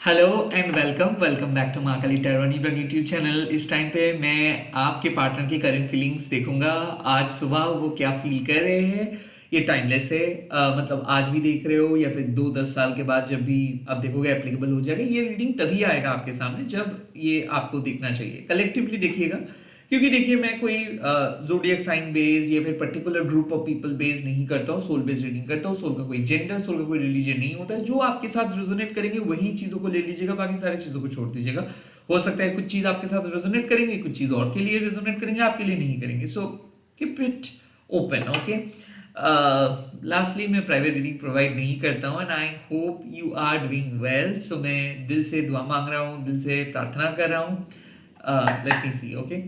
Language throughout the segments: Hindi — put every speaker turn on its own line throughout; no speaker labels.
Hello and welcome welcome back to Mahakali टैरोनी पर यूट्यूब चैनल। इस टाइम पे मैं आपके पार्टनर की करंट फीलिंग्स देखूंगा। आज सुबह वो क्या फील कर रहे हैं। ये टाइमलेस है। मतलब आज भी देख रहे हो या फिर 2-10 साल के बाद जब भी आप देखोगे एप्लीकेबल हो जाएगा। ये रीडिंग तभी आएगा आपके सामने जब ये आपको देखना चाहिए। कलेक्टिवली देखिएगा, क्योंकि देखिए मैं कोई जोडियक साइन बेस्ड या फिर particular group of people based नहीं करता हूँ। सोल बेस्ड रीडिंग करता हूँ। सोल का कोई जेंडर, सोल का कोई रिलीजन नहीं होता है। जो आपके साथ रेजोनेट करेंगे वही चीजों को ले लीजिएगा, बाकी सारी चीजों को छोड़ दीजिएगा। हो सकता है कुछ चीज आपके साथ रेजोनेट करेंगे, कुछ चीज और के लिए रेजोनेट करेंगे, आपके लिए नहीं करेंगे। So keep it open, okay. Lastly मैं प्राइवेट रीडिंग प्रोवाइड नहीं करता हूँ and I hope you are doing well. So मैं दिल से दुआ मांग रहा हूँ, दिल से प्रार्थना कर रहा हूँ। लेट मी सी, ओके।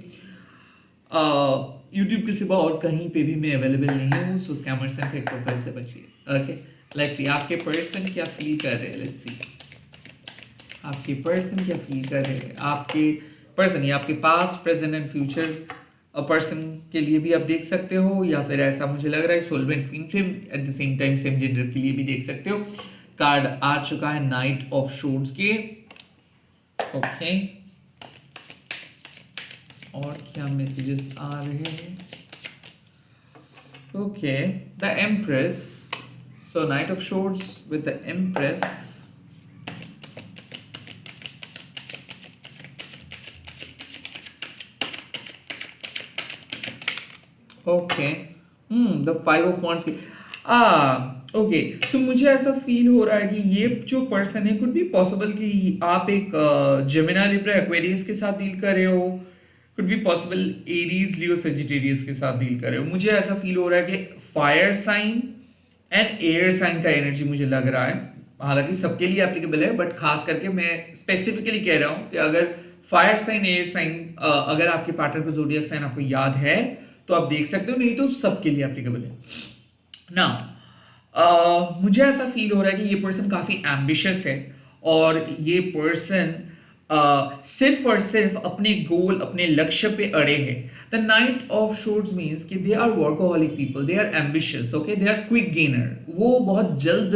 यूट्यूब के सिवा और कहीं पे भी मैं अवेलेबल नहीं हूँ। सो स्कैमर्स एंड फेक प्रोफाइल से बचिए, ओके। लेट्स सी आपके पर्सन क्या फील कर रहे हैं। लेट्स सी आपके पर्सन क्या फील कर रहे हैं। आपके पर्सन या आपके past, present and future person के लिए भी आप देख सकते हो, या फिर ऐसा मुझे लग रहा है solvent twin flame at the same time same gender के लिए भी देख सकते हो। कार्ड आ चुका है नाइट ऑफ शोर्ड्स के, ओके। और क्या मैसेजेस आ रहे हैं। Okay, the empress. So knight of swords with the empress. Okay, the five of wands की। ओके, सो मुझे ऐसा फील हो रहा है कि ये जो पर्सन है, कुड बी पॉसिबल कि आप एक जेमिनी, लिब्रा, एक्वेरियस के साथ डील कर रहे हो। Could be possible Aries, Leo, Sagittarius के साथ डील कर रहे हो। मुझे ऐसा फील हो रहा है कि fire sign and air sign का एनर्जी मुझे लग रहा है। हालांकि सबके लिए एप्लीकेबल है, बट खास करके मैं स्पेसिफिकली कह रहा हूं कि अगर फायर साइन, एयर साइन, अगर आपके पार्टनर को जोडियक साइन आपको याद है तो आप देख सकते हो, नहीं तो सबके लिए एप्लीकेबल है ना। मुझे ऐसा फील हो रहा है कि ये पर्सन काफी एम्बिशियस है और ये पर्सन सिर्फ और सिर्फ अपने गोल, अपने लक्ष्य पे अड़े हैं। The knight of swords means कि they are workaholic people, they are ambitious, okay, they are quick gainer. वो बहुत जल्द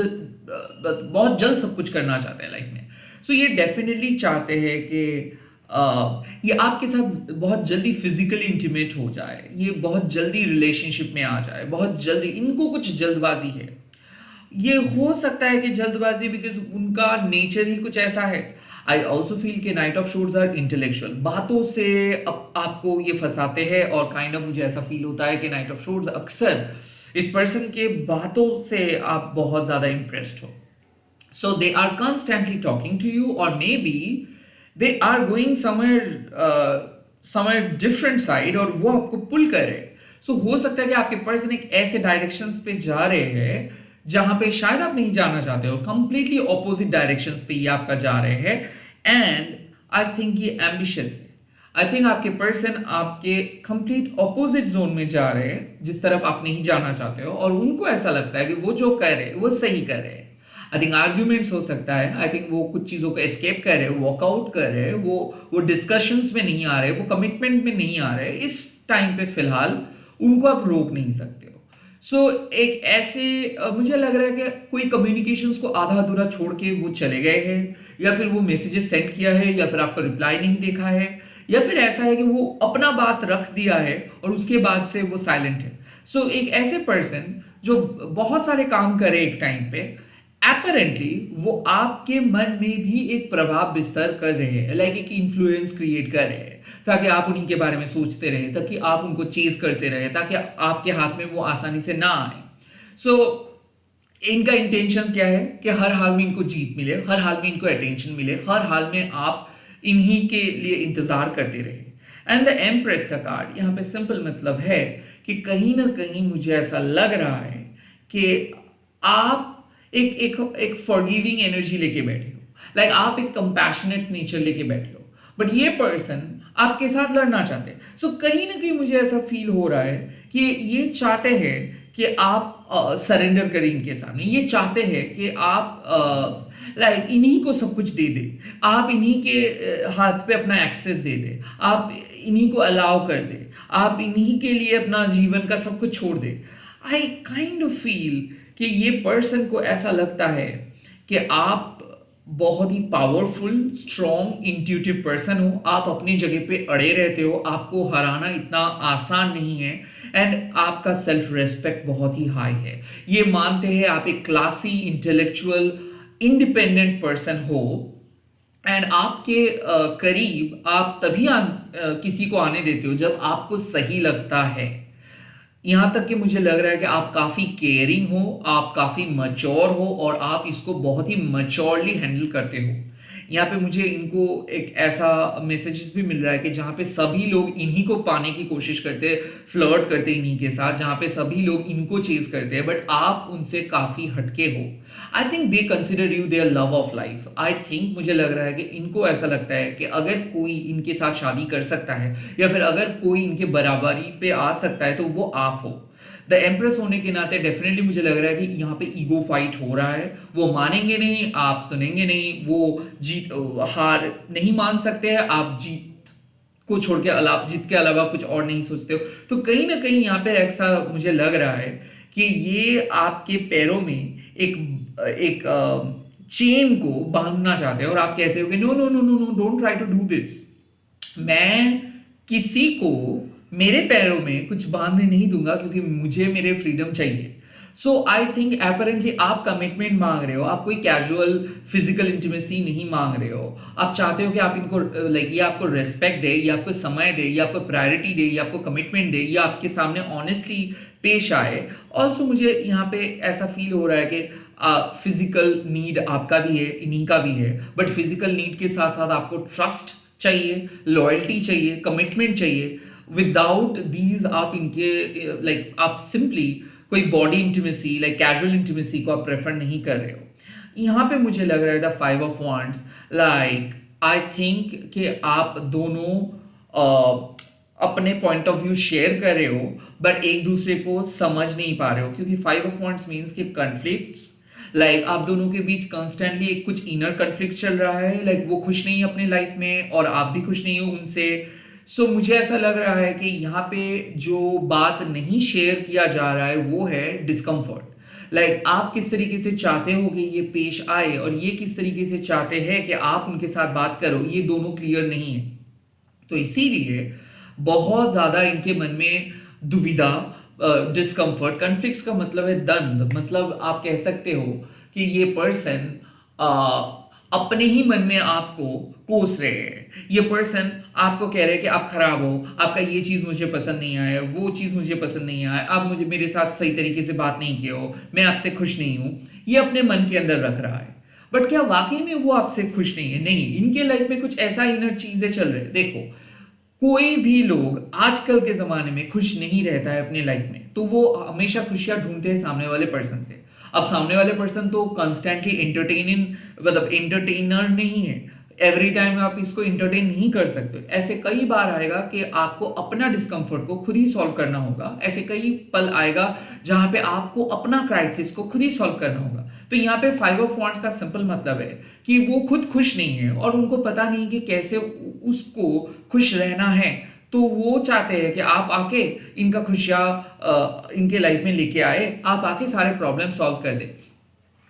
सब कुछ करना चाहते हैं लाइफ में। सो ये डेफिनेटली चाहते हैं कि ये आपके साथ बहुत जल्दी फिजिकली इंटीमेट हो जाए, ये बहुत जल्दी रिलेशनशिप में आ जाए, बहुत जल्दी। इनको कुछ जल्दबाजी है। ये हो सकता है कि जल्दबाजी बिकॉज उनका नेचर ही कुछ ऐसा है। आई ऑल्सो फील के नाइट ऑफ शोर्ड्स आर इंटेलेक्चुअल, बातों से आपको ये फंसाते हैं। और काइंड ऑफ मुझे ऐसा फील होता है कि नाइट ऑफ शोर्ड्स अक्सर इस पर्सन के बातों से आप बहुत ज्यादा इंप्रेस्ड हो। So they are constantly talking to you, or maybe they are going somewhere different side, और वो आपको पुल कर रहे हैं। So हो सकता है कि आपके पर्सन एक ऐसे डायरेक्शंस पे जा रहे हैं जहां पे शायद आप नहीं जाना चाहते हो। कंप्लीटली ऑपोजिट डायरेक्शंस पे ये आपका जा रहे हैं एंड आई थिंक ये एम्बिशियस है। आई थिंक आपके पर्सन आपके कंप्लीट ऑपोजिट जोन में जा रहे हैं, जिस तरफ आप नहीं जाना चाहते हो, और उनको ऐसा लगता है कि वो जो कर रहे हैं वो सही कर रहे हैं। आई थिंक आर्ग्यूमेंट्स हो सकता है। आई थिंक वो कुछ चीजों को एस्केप कर रहे हैं, वॉकआउट कर रहे हैं, वो डिस्कशंस में नहीं आ रहे, वो कमिटमेंट में नहीं आ रहे। इस टाइम पे फिलहाल उनको आप रोक नहीं सकते हो। सो एक ऐसे मुझे लग रहा है कि कोई कम्युनिकेशंस को आधा अधूरा छोड़ के वो चले गए हैं, या फिर वो मैसेजेस सेंड किया है, या फिर आपका रिप्लाई नहीं देखा है, या फिर ऐसा है कि वो अपना बात रख दिया है और उसके बाद से वो साइलेंट है। सो एक ऐसे पर्सन जो बहुत सारे काम करे एक टाइम पे, अपरेंटली वो आपके मन में भी एक प्रभाव विस्तार कर रहे हैं, लाइक एक इन्फ्लुएंस क्रिएट कर रहे हैं, ताकि आप उन्हीं के बारे में सोचते रहे, ताकि आप उनको चेज करते रहे, ताकि आपके हाथ में वो आसानी से ना आए। सो इनका इंटेंशन क्या है कि हर हाल में इनको जीत मिले, हर हाल में इनको अटेंशन मिले, हर हाल में आप इन्हीं के लिए इंतजार करते रहे। एंड द एम्प्रेस का कार्ड यहाँ पे सिंपल मतलब है कि कहीं ना कहीं मुझे ऐसा लग रहा है कि आप एक फॉरगिविंग एनर्जी लेके बैठे हो, लाइक आप एक कंपैशनेट नेचर लेके बैठे हो, बट ये पर्सन आपके साथ लड़ना चाहते हैं। सो कहीं ना कहीं मुझे ऐसा फील हो रहा है कि ये चाहते हैं कि आप सरेंडर करें इनके सामने। ये चाहते हैं कि आप लाइक इन्हीं को सब कुछ दे दे, आप इन्हीं के हाथ पे अपना एक्सेस दे दे, आप इन्हीं को अलाउ कर दे, आप इन्हीं के लिए अपना जीवन का सब कुछ छोड़ दे। आई काइंड ऑफ फील कि ये पर्सन को ऐसा लगता है कि आप बहुत ही पावरफुल, स्ट्रॉन्ग, इंट्यूटिव पर्सन हो, आप अपनी जगह पे अड़े रहते हो, आपको हराना इतना आसान नहीं है, एंड आपका सेल्फ रेस्पेक्ट बहुत ही हाई है। ये मानते हैं आप एक क्लासी, इंटेलेक्चुअल, इंडिपेंडेंट पर्सन हो, एंड आपके करीब आप तभी किसी को आने देते हो जब आपको सही लगता है। यहां तक कि मुझे लग रहा है कि आप काफी केयरिंग हो, आप काफी मच्योर हो, और आप इसको बहुत ही मच्योरली हैंडल करते हो। यहाँ पे मुझे इनको एक ऐसा मैसेजेस भी मिल रहा है कि जहाँ पे सभी लोग इन्हीं को पाने की कोशिश करते हैं, फ्लर्ट करते हैं इन्हीं के साथ, जहाँ पे सभी लोग इनको चेज करते हैं, बट आप उनसे काफी हटके हो। I think they consider you their love of life. I think मुझे लग रहा है कि इनको ऐसा लगता है कि अगर कोई इनके साथ शादी कर सकता है, या फिर अगर कोई इनके बराबरी पे आ सकता है, तो वो आप हो। द एम्प्रेस होने के नाते डेफिनेटली मुझे लग रहा है कि यहाँ पे ईगो फाइट हो रहा है। वो मानेंगे नहीं, आप सुनेंगे नहीं, वो जीत हार नहीं मान सकते हैं, आप जीत को छोड़ के अलावा, जीत के अलावा कुछ और नहीं सोचते हो। तो कहीं ना कहीं यहाँ पे ऐसा मुझे लग रहा है कि ये आपके पैरों में एक एक चेन को बांधना चाहते हैं, और आप कहते हो कि no no no no no, don't try to do this. मैं किसी को मेरे पैरों में कुछ बांधने नहीं दूंगा, क्योंकि मुझे मेरे फ्रीडम चाहिए। सो आई थिंक अपेरेंटली आप कमिटमेंट मांग रहे हो, आप कोई कैजुअल फिजिकल इंटीमेसी नहीं मांग रहे हो। आप चाहते हो कि आप इनको लाइक ये आपको रेस्पेक्ट दे, ये आपको समय दे, ये आपको प्रायोरिटी दे, ये आपको कमिटमेंट दे, ये आपके सामने ऑनेस्टली पेश आए। ऑल्सो मुझे यहाँ पे ऐसा फील हो रहा है कि फिजिकल नीड आपका भी है, इन्हीं का भी है, बट फिजिकल नीड के साथ साथ आपको ट्रस्ट चाहिए, लॉयल्टी चाहिए, कमिटमेंट चाहिए। विदाउट दीज आप इनके लाइक आप सिंपली कोई body intimacy, like casual intimacy को आप प्रेफर नहीं कर रहे हो। यहाँ पे मुझे लग रहा है the 5 of Wands, like I think कि आप दोनों अपने पॉइंट ऑफ व्यू शेयर कर रहे हो, बट एक दूसरे को समझ नहीं पा रहे हो, क्योंकि 5 of Wands मीन्स कि कन्फ्लिक्ट्स, लाइक आप दोनों के बीच कंस्टेंटली एक कुछ इनर कन्फ्लिक्ट चल रहा है, लाइक वो खुश नहीं है अपनी लाइफ में, और आप भी खुश नहीं हो उनसे। सो मुझे ऐसा लग रहा है कि यहाँ पे जो बात नहीं शेयर किया जा रहा है वो है डिस्कम्फर्ट। लाइक आप किस तरीके से चाहते हो कि ये पेश आए, और ये किस तरीके से चाहते हैं कि आप उनके साथ बात करो, ये दोनों क्लियर नहीं है। तो इसीलिए बहुत ज्यादा इनके मन में दुविधा, डिस्कम्फर्ट, कन्फ्लिक्ट्स का मतलब है द्वंद, मतलब आप कह सकते हो कि ये पर्सन अपने ही मन में आपको कोस रहे हैं। ये पर्सन आपको कह रहे हैं कि आप खराब हो, आपका ये चीज मुझे पसंद नहीं आया, वो चीज मुझे पसंद नहीं आया, आप मुझे मेरे साथ सही तरीके से बात नहीं किए हो, मैं आपसे खुश नहीं हूं। ये अपने मन के अंदर रख रहा है, बट क्या वाकई में वो आपसे खुश नहीं है? नहीं, इनके लाइफ में कुछ ऐसा इनर चीजें चल रहे हैं। देखो, कोई भी लोग आजकल के जमाने में खुश नहीं रहता है अपने लाइफ में, तो वो हमेशा खुशियां ढूंढते हैं सामने वाले पर्सन से। अब सामने वाले पर्सन तो कंस्टेंटली एंटरटेनिंग, मतलब एंटरटेनर नहीं है, एवरी टाइम आप इसको इंटरटेन नहीं कर सकते। ऐसे कई बार आएगा कि आपको अपना डिस्कम्फर्ट को खुद ही सॉल्व करना होगा, ऐसे कई पल आएगा जहां पे आपको अपना क्राइसिस को खुद ही सॉल्व करना होगा। तो यहाँ पे 5 of Wands का सिंपल मतलब है कि वो खुद खुश नहीं है, और उनको पता नहीं कि कैसे उसको खुश रहना है। तो वो चाहते हैं कि आप आके इनका खुशियां इनके लाइफ में लेके आए, आप आके सारे प्रॉब्लम सॉल्व कर दे।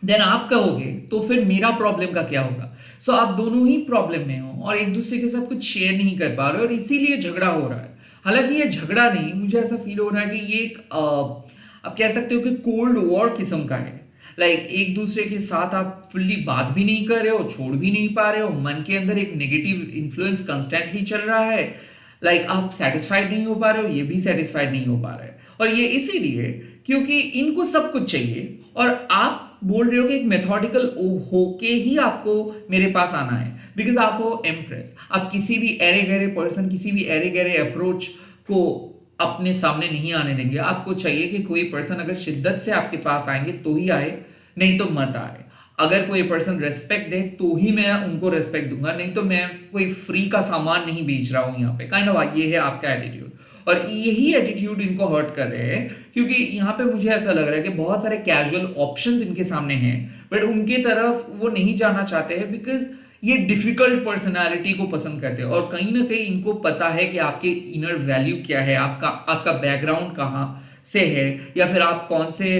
देन आप कहोगे तो फिर मेरा प्रॉब्लम का क्या होगा? सो आप दोनों ही प्रॉब्लम में हो और एक दूसरे के साथ कुछ शेयर नहीं कर पा रहे हो, और इसीलिए झगड़ा हो रहा है। हालांकि ये झगड़ा नहीं, मुझे ऐसा फील हो रहा है कि ये एक आप कह सकते हो कि कोल्ड वॉर किस्म का है। लाइक एक दूसरे के साथ आप फुल्ली बात भी नहीं कर रहे हो, छोड़ भी नहीं पा रहे हो, मन के अंदर एक नेगेटिव इन्फ्लुएंस कंस्टेंटली चल रहा है। लाइक आप सेटिस्फाइड नहीं हो पा रहे हो, ये भी सेटिस्फाइड नहीं हो पा रहे, और ये इसीलिए क्योंकि इनको सब कुछ चाहिए, और आप बोल रहे हो कि एक मेथोडिकल होके ही आपको मेरे पास आना है, बिकॉज आप हो एम्प्रेस। आप किसी भी एरे गहरे पर्सन, किसी भी एरे गहरे अप्रोच को अपने सामने नहीं आने देंगे। आपको चाहिए कि कोई पर्सन अगर शिद्दत से आपके पास आएंगे तो ही आए, नहीं तो मत आए। अगर कोई पर्सन रेस्पेक्ट दे तो ही मैं उनको रेस्पेक्ट दूंगा, नहीं तो मैं कोई फ्री का सामान नहीं बेच रहा हूं यहाँ पे। काइंड ऑफ ये है आपका एटीट्यूड, और यही एटीट्यूड इनको हर्ट कर रहे हैं, क्योंकि यहाँ पे मुझे ऐसा लग रहा है कि बहुत सारे कैजुअल ऑप्शंस इनके सामने हैं, बट उनके तरफ वो नहीं जाना चाहते हैं, बिकॉज ये डिफिकल्ट पर्सनालिटी को पसंद करते हैं। और कहीं ना कहीं इनको पता है कि आपके इनर वैल्यू क्या है, आपका बैकग्राउंड कहाँ से है, या फिर आप कौन से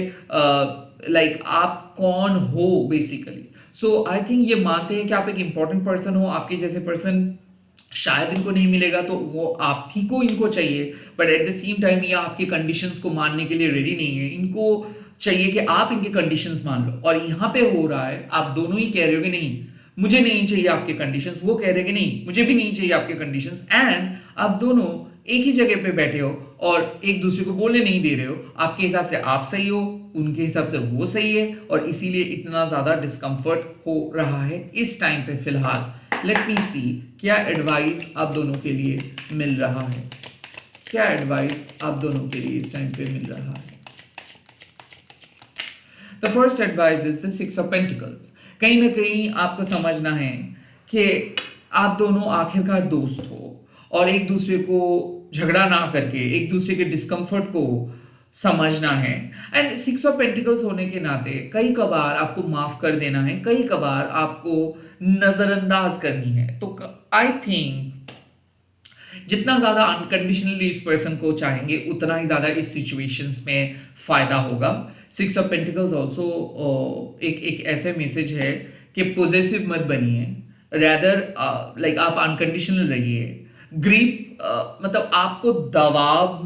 लाइक आप कौन हो बेसिकली। सो आई थिंक ये मानते हैं कि आप एक इंपॉर्टेंट पर्सन हो, आपके जैसे पर्सन शायद इनको नहीं मिलेगा, तो वो आप ही को इनको चाहिए, but at the same time ये आपके कंडीशंस को मानने के लिए रेडी नहीं है। इनको चाहिए कि आप इनके कंडीशंस मान लो। और यहाँ पे हो रहा है, आप दोनों ही कह रहे हो कि नहीं मुझे नहीं चाहिए आपके कंडीशंस, वो कह रहे हैं कि नहीं मुझे भी नहीं चाहिए आपके कंडीशंस, एंड आप दोनों एक ही जगह पे बैठे हो और एक दूसरे को बोलने नहीं दे रहे हो। आपके हिसाब से आप सही हो, उनके हिसाब से वो सही है, और इसीलिए इतना ज्यादा डिस्कंफर्ट हो रहा है इस टाइम पे फिलहाल। लेट मी सी क्या एडवाइस आप दोनों के लिए मिल रहा है, क्या एडवाइस आप दोनों के लिए इस टाइम पे मिल रहा है। The first advice is the 6 of pentacles. कहीं ना कहीं आपको समझना है कि आप दोनों आखिरकार दोस्त हो और एक दूसरे को झगड़ा ना करके एक दूसरे के डिस्कम्फर्ट को समझना है। एंड 6 ऑफ पेंटिकल्स होने के नाते कई कबार आपको माफ कर देना है, कई कबार आपको नजरअंदाज करनी है। तो आई थिंक जितना ज्यादा अनकंडीशनली इस पर्सन को चाहेंगे उतना ही ज्यादा इस सिचुएशंस में फायदा होगा। 6 ऑफ पेंटिकल्स ऑल्सो एक ऐसे मैसेज है कि पॉजेसिव मत बनिए, रैदर लाइक आप अनकंडीशनल रहिए। ग्रीप मतलब आपको दबाव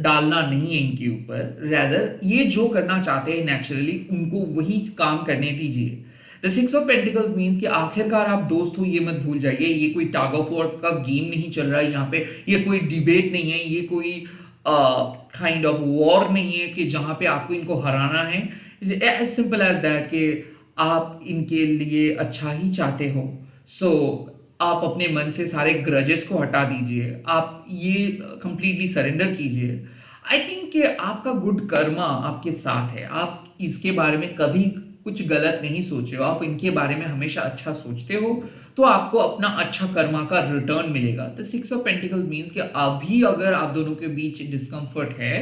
डालना नहीं है इनके ऊपर, रैदर ये जो करना चाहते हैं नेचुरली उनको वही काम करने दीजिए। द 6 ऑफ पेंटिकल्स मीन्स कि आखिरकार आप दोस्त हो, ये मत भूल जाइए। ये कोई टग ऑफ वॉर का गेम नहीं चल रहा है यहाँ पे, ये कोई डिबेट नहीं है, ये कोई काइंड ऑफ वॉर नहीं है कि जहां पे आपको इनको हराना है। एज सिंपल एज दैट कि आप इनके लिए अच्छा ही चाहते हो। सो आप अपने मन से सारे ग्रजेस को हटा दीजिए, आप ये कंप्लीटली सरेंडर कीजिए। आई थिंक कि आपका गुड कर्मा आपके साथ है, आप इसके बारे में कभी कुछ गलत नहीं सोचे हो, आप इनके बारे में हमेशा अच्छा सोचते हो, तो आपको अपना अच्छा कर्मा का रिटर्न मिलेगा। तो 6 ऑफ पेंटिकल्स मीन्स कि अभी अगर आप दोनों के बीच डिस्कम्फर्ट है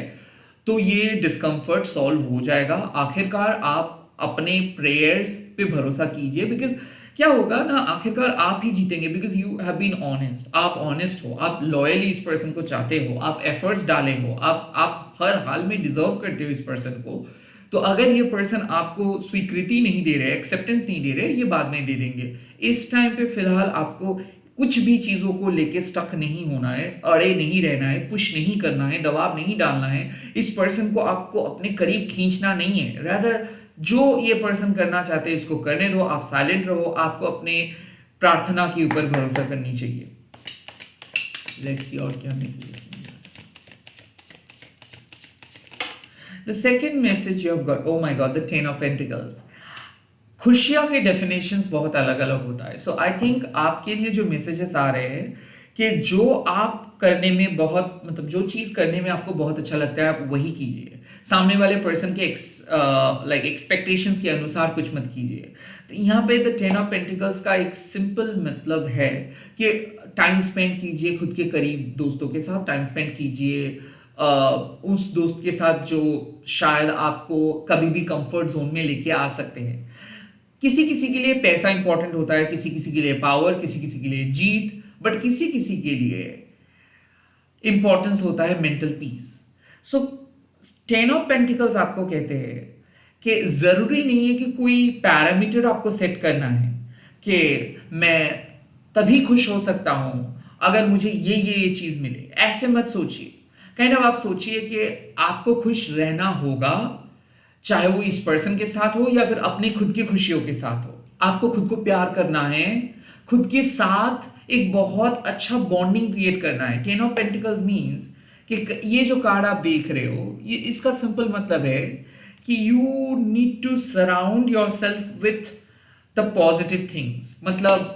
तो ये डिस्कम्फर्ट सॉल्व हो जाएगा। आखिरकार आप अपने प्रेयर्स पे भरोसा कीजिए, बिकॉज क्या होगा ना, आखिरकार आप ही जीतेंगे, because you have been honest. आप ऑनेस्ट हो, आप लॉयली इस पर्सन को चाहते हो, आप एफर्ट्स डाले हो, आप हर हाल में डिजर्व करते हो इस पर्सन को। तो अगर ये पर्सन आपको स्वीकृति नहीं दे रहे, एक्सेप्टेंस नहीं दे रहे, ये बाद में दे देंगे। इस टाइम पे फिलहाल आपको कुछ भी चीजों को लेके स्टक नहीं होना है, अड़े नहीं रहना है, पुश नहीं करना है, दबाव नहीं डालना है। इस पर्सन को आपको अपने करीब खींचना नहीं है, रादर जो ये पर्सन करना चाहते हैं इसको करने दो। आप साइलेंट रहो, आपको अपने प्रार्थना के ऊपर भरोसा करनी चाहिए। लेट्स सी और क्या messages. The second message you have got, oh my God, the 10 of Pentacles. खुशियां के डेफिनेशंस बहुत अलग अलग होता है। सो आई थिंक आपके लिए जो मैसेजेस आ रहे हैं कि जो आप करने में बहुत मतलब जो चीज करने में आपको बहुत अच्छा लगता है आप वही कीजिए। सामने वाले पर्सन के लाइक एक्सपेक्टेशंस के अनुसार कुछ मत कीजिए। तो यहाँ पे द 10 ऑफ पेंटिकल्स का एक सिंपल मतलब है कि टाइम स्पेंड कीजिए खुद के करीब दोस्तों के साथ, टाइम स्पेंड कीजिए उस दोस्त के साथ जो शायद आपको कभी भी कंफर्ट जोन में लेके आ सकते हैं। किसी किसी के लिए पैसा इंपॉर्टेंट होता है, किसी किसी के लिए पावर, किसी किसी के लिए जीत, बट किसी किसी के लिए इंपॉर्टेंस होता है mental peace. So 10 of pentacles आपको कहते हैं कि जरूरी नहीं है कि कोई पैरामीटर आपको सेट करना है कि मैं तभी खुश हो सकता हूं अगर मुझे ये चीज मिले। ऐसे मत सोचिए। काइंड ऑफ आप सोचिए कि आपको खुश रहना होगा, चाहे वो इस पर्सन के साथ हो या फिर अपने खुद की खुशियों के साथ हो। आपको खुद को प्यार करना है, खुद के साथ एक बहुत अच्छा बॉन्डिंग क्रिएट करना है। 10 ऑफ पेंटिकल्स मींस कि ये जो कार्ड आप देख रहे हो, ये इसका सिंपल मतलब है कि you need to surround yourself with the positive things. मतलब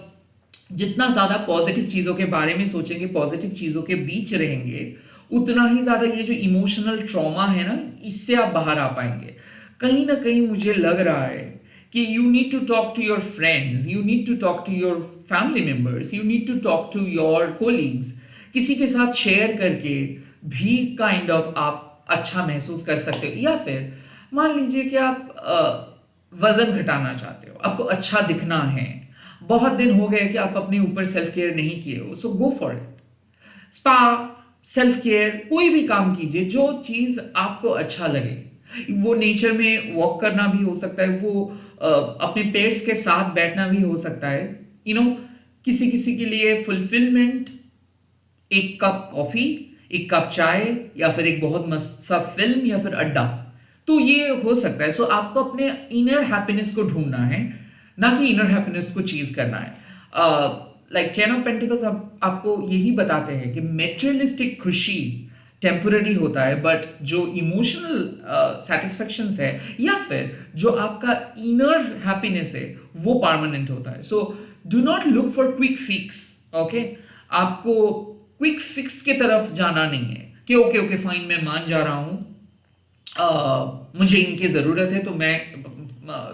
जितना ज्यादा पॉजिटिव चीजों के बारे में सोचेंगे, पॉजिटिव चीजों के बीच रहेंगे, उतना ही ज्यादा ये जो इमोशनल ट्रॉमा है ना, इससे आप बाहर आ पाएंगे। कहीं ना कहीं मुझे लग रहा है कि you need to talk to your friends, you need to talk to your family members, you need to talk to your colleagues. किसी के साथ शेयर करके भी काइंड ऑफ आप अच्छा महसूस कर सकते हो। या फिर मान लीजिए कि आप वजन घटाना चाहते हो, आपको अच्छा दिखना है, बहुत दिन हो गए कि आप अपने ऊपर सेल्फ केयर नहीं किए हो, so go for it. Spa, self care, कोई भी काम कीजिए जो चीज आपको अच्छा लगे। वो नेचर में वॉक करना भी हो सकता है, वो अपने पेट्स के साथ बैठना भी हो सकता है। यू नो किसी किसी के लिए फुलफिलमेंट एक कप कॉफी, एक कप चाय, या फिर एक बहुत मस्त सा फिल्म, या फिर अड्डा। तो ये हो सकता है। सो आपको अपने इनर हैप्पीनेस को ढूंढना है, ना कि इनर हैप्पीनेस को चीज करना है। लाइक टेन ऑफ पेंटिकल्स आपको यही बताते हैं कि मेटेरियलिस्टिक खुशी टेम्पररी होता है, बट जो इमोशनल सेटिस्फेक्शन है या फिर जो आपका इनर हैप्पीनेस है वो परमानेंट होता है। So do not look for quick fix. Okay, आपको क्विक फिक्स की तरफ जाना नहीं है कि ओके ओके फाइन मैं मान जा रहा हूं, मुझे इनकी ज़रूरत है तो मैं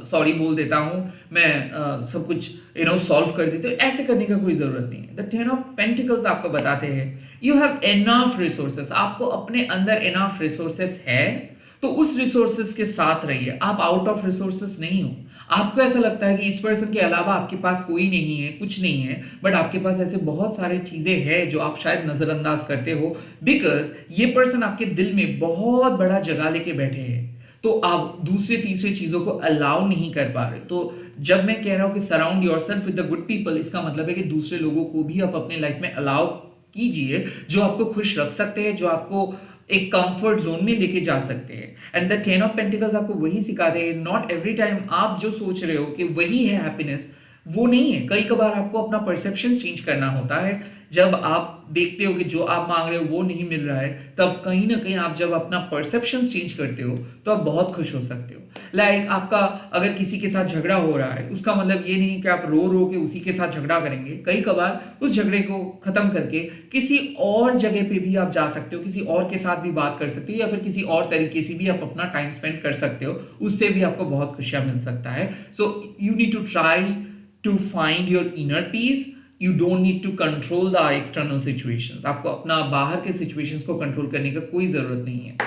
सॉरी बोल देता हूँ, मैं सब कुछ सॉल्व कर देते हूँ। ऐसे करने का कोई ज़रूरत नहीं है। द टेन ऑफ पेंटिकल्स आपको बताते हैं यू हैव एनफ रिसोर्सेस। आपको अपने अंदर एनफ रिसोर्सेस है तो उस रिसोर्सेस के साथ रहिए। आप आउट ऑफ रिसोर्सेस नहीं हो। आपको ऐसा लगता है कि इस पर्सन के अलावा आपके पास कोई नहीं है, कुछ नहीं है, बट आपके पास ऐसे बहुत सारे चीजें हैं जो आप शायद नजरअंदाज करते हो, बिकॉज ये पर्सन आपके दिल में बहुत बड़ा जगह लेके बैठे हैं, तो आप दूसरे तीसरे चीजों को अलाउ नहीं कर पा रहे। तो जब मैं कह रहा हूं कि surround yourself with the good people, इसका मतलब है कि दूसरे लोगों को भी आप अपने लाइफ में अलाउ कीजिए जो आपको खुश रख सकते हैं, जो आपको एक कंफर्ट जोन में लेके जा सकते हैं। And the ten of pentacles आपको वही सिखाते हैं, नॉट एवरी टाइम आप जो सोच रहे हो कि वही है हैप्पीनेस, वो नहीं है। कई कबार आपको अपना परसेप्शन चेंज करना होता है। जब आप देखते हो कि जो आप मांग रहे हो वो नहीं मिल रहा है, तब कहीं ना कहीं आप जब अपना परसेप्शन चेंज करते हो तो आप बहुत खुश हो सकते हो। लाइक आपका अगर किसी के साथ झगड़ा हो रहा है, उसका मतलब ये नहीं कि आप रो रो के उसी के साथ झगड़ा करेंगे। कई कबार उस झगड़े को खत्म करके किसी और जगह पे भी आप जा सकते हो, किसी और के साथ भी बात कर सकते हो, या फिर किसी और तरीके से भी आप अपना टाइम स्पेंड कर सकते हो। उससे भी आपको बहुत खुशियां मिल सकता है। So you need to try to find your inner peace. You don't need to control the external situations. आपको अपना बाहर के सिचुएशंस को कंट्रोल करने का कोई जरूरत नहीं है।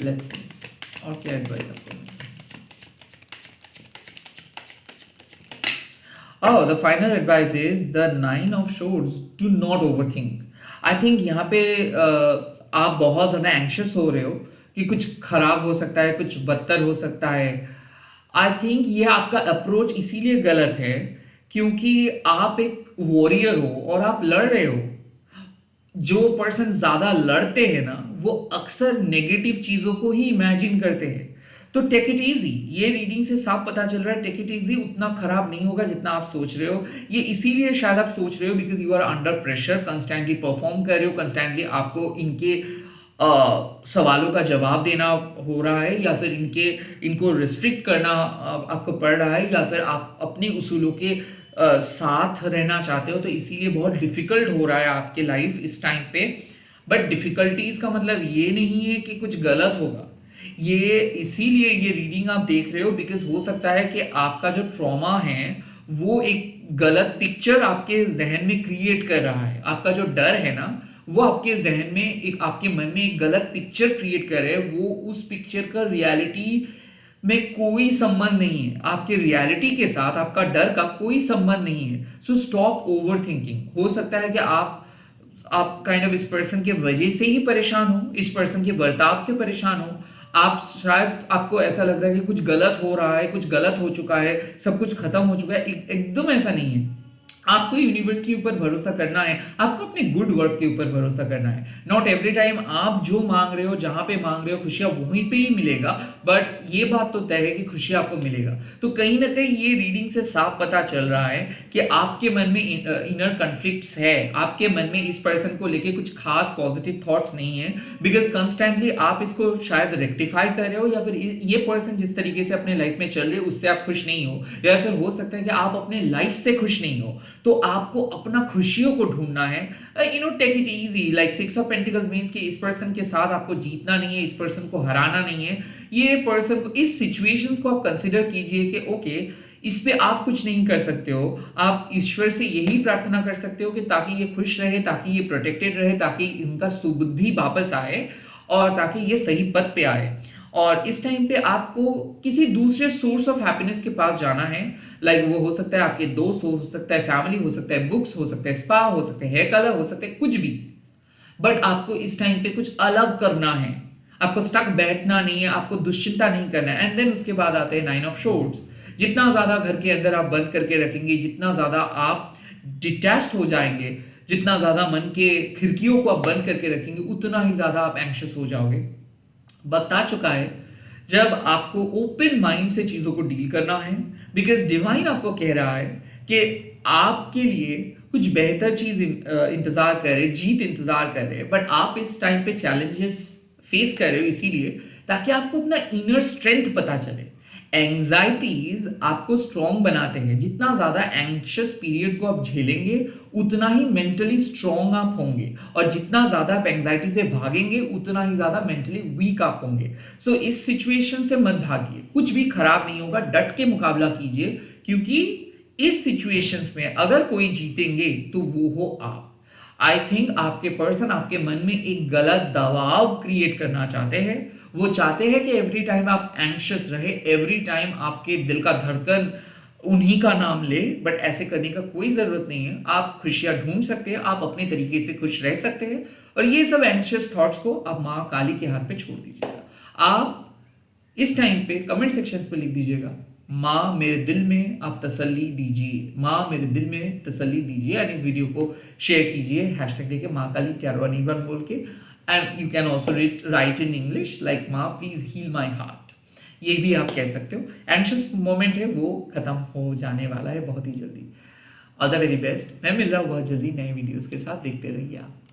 लेट्स सी और क्या एडवाइस आपको। Oh, the final advice is the nine of swords. Do not overthink. I think यहाँ पे आप बहुत ज़्यादा एंशियस हो रहे हो कि कुछ खराब हो सकता है, कुछ बदतर हो सकता है। आई थिंक ये आपका अप्रोच इसीलिए गलत है क्योंकि आप एक वॉरियर हो और आप लड़ रहे हो। जो पर्सन ज्यादा लड़ते हैं ना, वो अक्सर नेगेटिव चीजों को ही इमेजिन करते हैं। तो टेक इट इजी। ये रीडिंग से साफ पता चल रहा है टेक इट इजी उतना खराब नहीं होगा जितना आप सोच रहे हो। ये इसीलिए शायद आप सोच रहे हो because you are under pressure, constantly perform कर रहे हो, कंस्टेंटली आपको इनके सवालों का जवाब देना हो रहा है, या फिर इनको रिस्ट्रिक्ट करना आपको पड़ रहा है, या फिर आप अपने उसूलों के साथ रहना चाहते हो। तो इसीलिए बहुत डिफिकल्ट हो रहा है आपके लाइफ इस टाइम पे। बट डिफिकल्टीज का मतलब ये नहीं है कि कुछ गलत होगा। ये इसीलिए ये रीडिंग आप देख रहे हो बिकॉज हो सकता है कि आपका जो ट्रॉमा है वो एक गलत पिक्चर आपके जहन में क्रिएट कर रहा है। आपका जो डर है ना, वो आपके जहन में एक, आपके मन में एक गलत पिक्चर क्रिएट कर रहे हैं। वो उस पिक्चर का रियलिटी में कोई संबंध नहीं है। आपके रियलिटी के साथ आपका डर का कोई संबंध नहीं है। So stop over thinking. हो सकता है कि आप काइंड ऑफ इस पर्सन के वजह से ही परेशान हो, इस पर्सन के बर्ताव से परेशान हो। आप शायद आपको ऐसा लग रहा है कि कुछ गलत हो रहा है, कुछ गलत हो चुका है, सब कुछ खत्म हो चुका है। एकदम ऐसा नहीं है। आपको यूनिवर्स के ऊपर भरोसा करना है, आपको अपने गुड वर्क के ऊपर भरोसा करना है। नॉट एवरी टाइम आप जो मांग रहे हो, जहां पे मांग रहे हो, खुशियां वहीं पे ही मिलेगा, बट ये बात तो तय है कि खुशियां आपको मिलेगा। तो कहीं ना कहीं ये रीडिंग से साफ पता चल रहा है कि आपके मन में इनर कॉन्फ्लिक्ट्स है, आपके मन में इस पर्सन को लेके कुछ खास पॉजिटिव थॉट्स नहीं है, बिकॉज कंस्टेंटली आप इसको शायद रेक्टिफाई कर रहे हो, या फिर ये पर्सन जिस तरीके से अपने लाइफ में चल रहे हो उससे आप खुश नहीं हो, या फिर हो सकता है कि आप अपने लाइफ से खुश नहीं हो। तो आपको अपना खुशियों को ढूंढना है। Take it easy. Like six of pentacles means कि इस पर्सन के साथ आपको जीतना नहीं है, इस पर्सन को हराना नहीं है। ये पर्सन को, इस सिचुएशंस को आप कंसिडर कीजिए कि ओके इस पे आप कुछ नहीं कर सकते हो। आप ईश्वर से यही प्रार्थना कर सकते हो कि ताकि ये खुश रहे, ताकि ये प्रोटेक्टेड रहे, ताकि इनका सुबुद्धि वापस आए और ताकि ये सही पद पे आए। और इस टाइम पे आपको किसी दूसरे सोर्स ऑफ हैप्पीनेस के पास जाना है। लाइक वो हो सकता है आपके दोस्त, हो सकता है फैमिली, हो सकता है बुक्स, हो सकता है स्पा, हो सकता है हेयर कलर, हो सकता है कुछ भी। बट आपको इस टाइम पे कुछ अलग करना है। आपको स्टक बैठना नहीं है, आपको दुश्चिंता नहीं करना है। एंड देन उसके बाद आते हैं 9 ऑफ शोर्ड्स। जितना ज्यादा घर के अंदर आप बंद करके रखेंगे, जितना ज्यादा आप डिटैच्ड हो जाएंगे, जितना ज्यादा मन के खिड़कियों को आप बंद करके रखेंगे, उतना ही ज्यादा आप एंग्शियस हो जाओगे। वक्त आ चुका है जब आपको ओपन माइंड से चीजों को डील करना है, बिकॉज डिवाइन आपको कह रहा है कि आपके लिए कुछ बेहतर चीज इंतजार कर रहे, जीत इंतजार कर रहे हैं, बट आप इस टाइम पे चैलेंजेस फेस कर रहे हो इसीलिए ताकि आपको अपना इनर स्ट्रेंथ पता चले। एंग्जाइटीज आपको स्ट्रांग बनाते हैं। जितना ज्यादा एंग्शियस पीरियड को आप झेलेंगे, उतना ही मेंटली स्ट्रांग आप होंगे, और जितना ज्यादा आप एंग्जाइटी से भागेंगे, उतना ही ज्यादा मेंटली वीक आप होंगे। सो इस सिचुएशन से मत भागिए, कुछ भी खराब नहीं होगा, डट के मुकाबला कीजिए, क्योंकि इस सिचुएशंस में अगर कोई जीतेंगे तो वो हो आप। आई थिंक आपके पर्सन आपके मन में एक गलत दबाव क्रिएट करना चाहते हैं। वो चाहते हैं कि एवरी टाइम आप एंग्शियस रहे, एवरी टाइम आपके दिल का धड़कन उन्हीं का नाम ले, बट ऐसे करने का कोई जरूरत नहीं है। आप खुशियां ढूंढ सकते हैं, आप अपने तरीके से खुश रह सकते हैं, और ये सब एंग्शियस थॉट्स को आप माँ काली के हाथ पे छोड़ दीजिएगा। आप इस टाइम पे कमेंट सेक्शंस पे लिख दीजिएगा, माँ मेरे दिल में आप तसल्ली दीजिए, माँ मेरे दिल में तसल्ली दीजिए, एंड इस वीडियो को शेयर कीजिए हैशटैग लेके माँ काली +1 बोल के। And you can also right in English like माँ प्लीज हील माई हार्ट, ये भी आप कह सकते हो। एंग्शियस मोमेंट है वो खत्म हो जाने वाला है बहुत ही जल्दी। All the very best. मैं मिल रहा हूँ बहुत जल्दी नए वीडियोस के साथ, देखते रहिए आप।